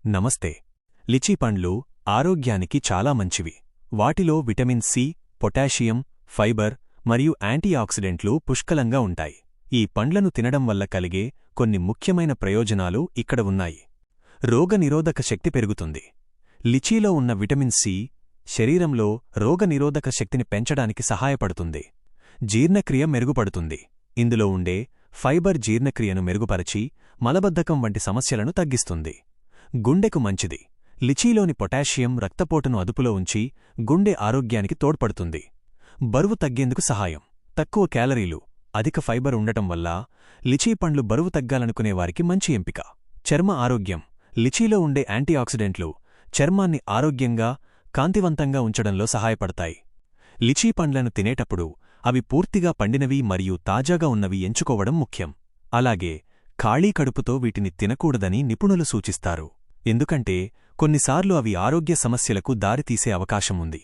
నమస్తే. లిచీ పండ్లు ఆరోగ్యానికి చాలా మంచివి. వాటిలో విటమిన్ సి, పొటాషియం, ఫైబర్ మరియు యాంటీఆక్సిడెంట్లు పుష్కలంగా ఉంటాయి. ఈ పండ్లను తినడం వల్ల కలిగే కొన్ని ముఖ్యమైన ప్రయోజనాలు ఇక్కడ ఉన్నాయి. రోగనిరోధక శక్తి పెరుగుతుంది. లిచీలో ఉన్న విటమిన్ సి శరీరంలో రోగనిరోధక శక్తిని పెంచడానికి సహాయపడుతుంది. జీర్ణక్రియ మెరుగుపడుతుంది. ఇందులో ఉండే ఫైబర్ జీర్ణక్రియను మెరుగుపరచి మలబద్ధకం వంటి సమస్యలను తగ్గిస్తుంది. గుండెకు మంచిది. లిచీలోని పొటాషియం రక్తపోటును అదుపులో ఉంచి గుండె ఆరోగ్యానికి తోడ్పడుతుంది. బరువు తగ్గేందుకు సహాయం. తక్కువ క్యాలరీలు, అధిక ఫైబర్ ఉండటం వల్ల లిచీ పండ్లు బరువు తగ్గాలనుకునేవారికి మంచి ఎంపిక. చర్మ ఆరోగ్యం. లిచీలో ఉండే యాంటీఆక్సిడెంట్లు చర్మాన్ని ఆరోగ్యంగా, కాంతివంతంగా ఉంచడంలో సహాయపడతాయి. లిచీ పండ్లను తినేటప్పుడు అవి పూర్తిగా పండినవి మరియు తాజాగా ఉన్నవి ఎంచుకోవడం ముఖ్యం. అలాగే ఖాళీ కడుపుతో వీటిని తినకూడదని నిపుణులు సూచిస్తారు. ఎందుకంటే కొన్నిసార్లు అవి ఆరోగ్య సమస్యలకు దారితీసే అవకాశముంది.